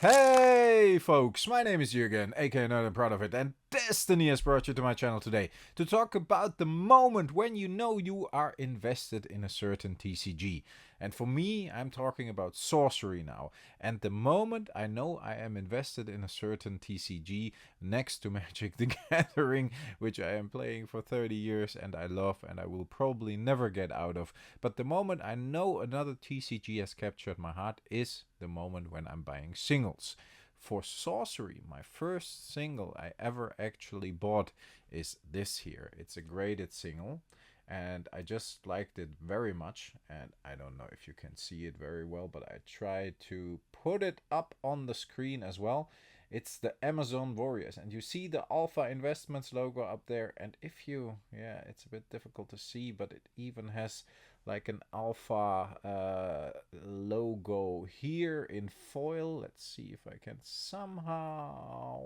Hey folks, my name is Jürgen, aka Nerd and Proud of It, and Destiny has brought you to my channel today to talk about the moment when you know you are invested in a certain TCG. And for me, I'm talking about Sorcery now. And the moment I know I am invested in a certain TCG next to Magic the Gathering, which I am playing for 30 years and I love and I will probably never get out of. But the moment I know another TCG has captured my heart is the moment when I'm buying singles. For Sorcery, my first single I ever actually bought is this here. It's a graded single and I just liked it very much, and I don't know if you can see it very well, but I tried to put it up on the screen as well. It's the Amazon Warriors, and you see the Alpha Investments logo up there, and if you, yeah, it's a bit difficult to see, but it even has like an Alpha logo here in foil. Let's see if I can somehow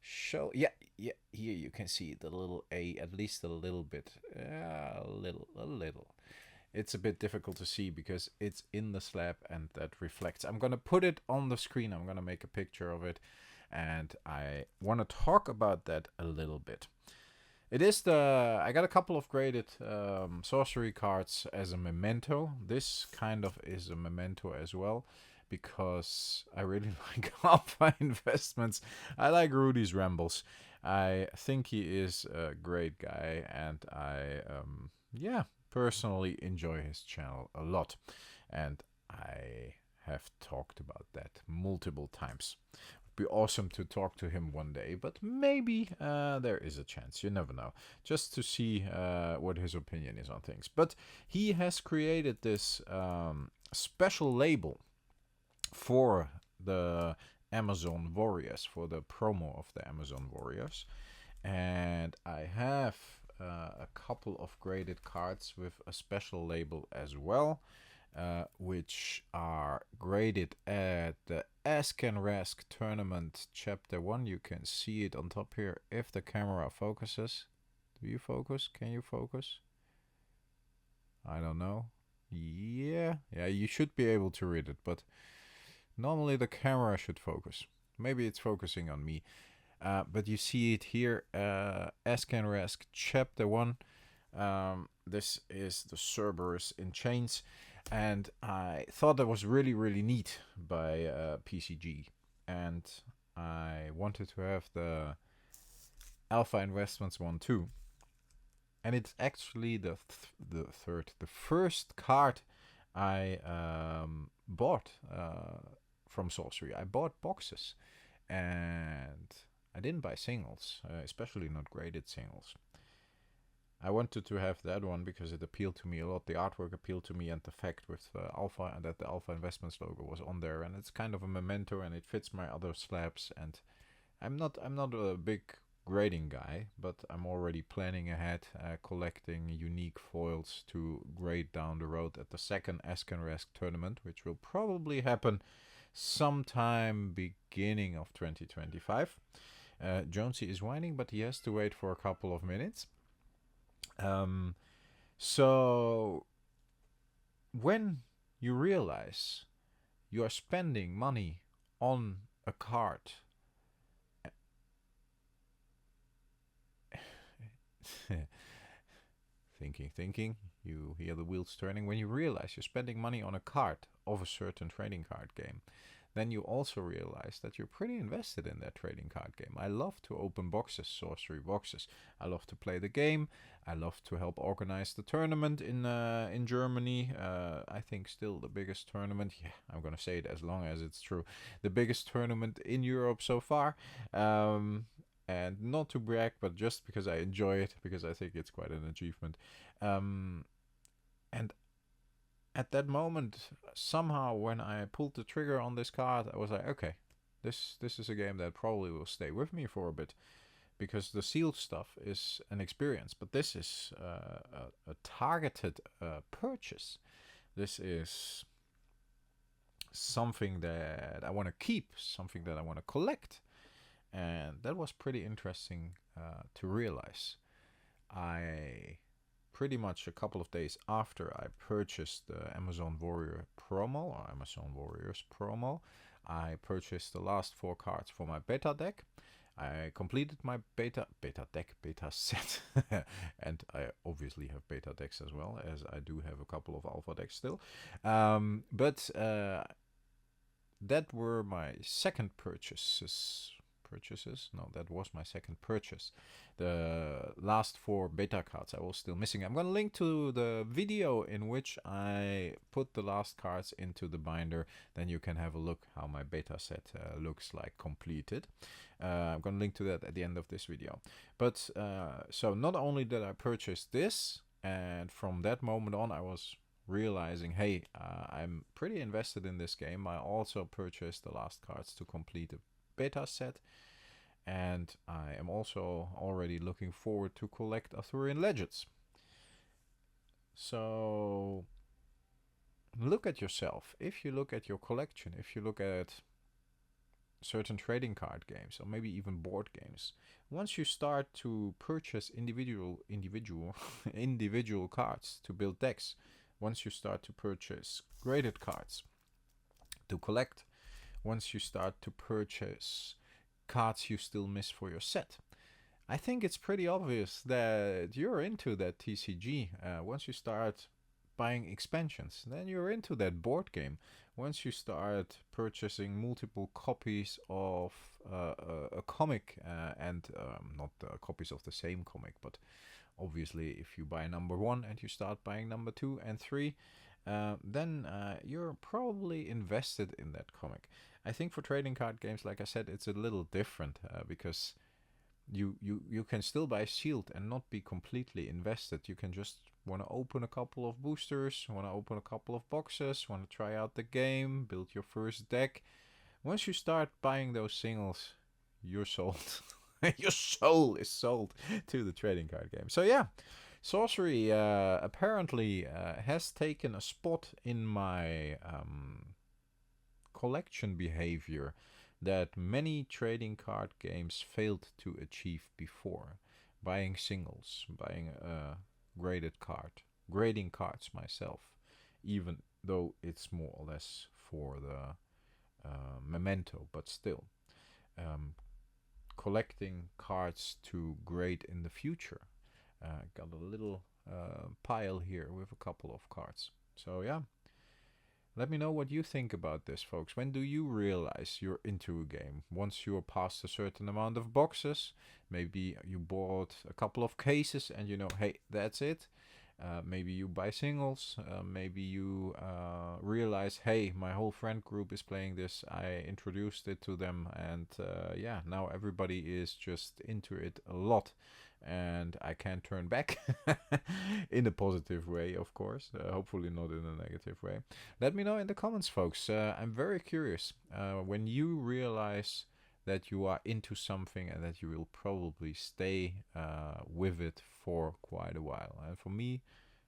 show. Yeah, here you can see the little A, at least a little bit. A little. It's a bit difficult to see because it's in the slab and that reflects. I'm gonna put it on the screen. I'm gonna make a picture of it, and I want to talk about that a little bit. It is the I got a couple of graded sorcery cards as a memento. This kind of is a memento as well, because I really like Alpha Investments. I like Rudy's rambles. I think he is a great guy, and I personally enjoy his channel a lot, and I have talked about that multiple times. Be awesome to talk to him one day, but maybe there is a chance. You never know. Just to see what his opinion is on things. But he has created this special label for the Amazon Warriors, for the promo of the Amazon Warriors. And I have a couple of graded cards with a special label as well. Which are graded at the Ask and Rask Tournament Chapter 1. You can see it on top here if the camera focuses. Do you focus? Can you focus? I don't know. Yeah, you should be able to read it, but normally the camera should focus. Maybe it's focusing on me. But you see it here, Ask and Rask Chapter 1. This is the Cerberus in Chains. And I thought that was really, really neat by PCG. And I wanted to have the Alpha Investments one too. And it's actually the first card I bought from Sorcery. I bought boxes. And I didn't buy singles, especially not graded singles. I wanted to have that one because it appealed to me a lot. The artwork appealed to me, and the fact with Alpha and that the Alpha Investments logo was on there, and it's kind of a memento, and it fits my other slabs. And I'm not a big grading guy, but I'm already planning ahead, collecting unique foils to grade down the road at the second Ask and Rask tournament, which will probably happen sometime beginning of 2025. Jonesy is whining, but he has to wait for a couple of minutes. So when you realize you are spending money on a card, thinking, you hear the wheels turning. When you realize you're spending money on a card of a certain trading card game, then you also realize that you're pretty invested in that trading card game. I love to open boxes, Sorcery boxes. I love to play the game. I love to help organize the tournament in Germany. I think still the biggest tournament. Yeah, I'm gonna say it as long as it's true. The biggest tournament in Europe so far. And not to brag, but just because I enjoy it, because I think it's quite an achievement. And at that moment, somehow, when I pulled the trigger on this card, I was like, okay, this is a game that probably will stay with me for a bit, because the sealed stuff is an experience, but this is a targeted purchase. This is something that I want to keep, something that I want to collect, and that was pretty interesting to realize. I pretty much a couple of days after I purchased the Amazon Warrior promo, or Amazon Warriors promo, I purchased the last 4 cards for my beta deck. I completed my beta set, and I obviously have beta decks as well, as I do have a couple of alpha decks still. But that were my second purchases. No, that was my second purchase. The last 4 beta cards I was still missing. I'm gonna link to the video in which I put the last cards into the binder. Then you can have a look how my beta set looks like completed. I'm gonna link to that at the end of this video. But so not only did I purchase this, and from that moment on I was realizing, hey, I'm pretty invested in this game. I also purchased the last cards to complete the beta set, and I am also already looking forward to collect Arthurian Legends. So look at yourself. If you look at your collection, if you look at certain trading card games, or maybe even board games, once you start to purchase individual cards to build decks, once you start to purchase graded cards to collect, once you start to purchase cards you still miss for your set, I think it's pretty obvious that you're into that TCG. Once you start buying expansions, then you're into that board game. Once you start purchasing multiple copies of a comic, and not copies of the same comic, but obviously if you buy number 1 and you start buying number 2 and 3, then you're probably invested in that comic. I think for trading card games, like I said, it's a little different, because you can still buy sealed and not be completely invested. You can just want to open a couple of boosters, want to open a couple of boxes, want to try out the game, build your first deck. Once you start buying those singles, you're sold. Your soul is sold to the trading card game. So yeah, Sorcery apparently has taken a spot in my collection behavior that many trading card games failed to achieve before. Buying singles, buying a graded card, grading cards myself, even though it's more or less for the memento, but still. Collecting cards to grade in the future. Got a little pile here with a couple of cards. So yeah, let me know what you think about this, folks. When do you realize you're into a game? Once you're past a certain amount of boxes, maybe you bought a couple of cases and you know, hey, that's it. Maybe you buy singles, maybe you realize, hey, my whole friend group is playing this, I introduced it to them, and yeah, now everybody is just into it a lot, and I can't turn back. In a positive way, of course, hopefully not in a negative way. Let me know in the comments, folks. I'm very curious when you realize that you are into something and that you will probably stay with it for quite a while. And for me,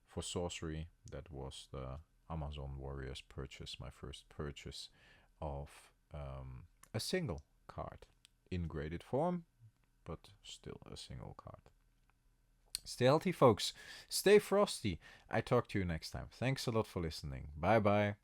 for Sorcery, that was the Amazon Warriors purchase, my first purchase of a single card in graded form, but still a single card. Stay healthy, folks. Stay frosty. I talk to you next time. Thanks a lot for listening. Bye bye.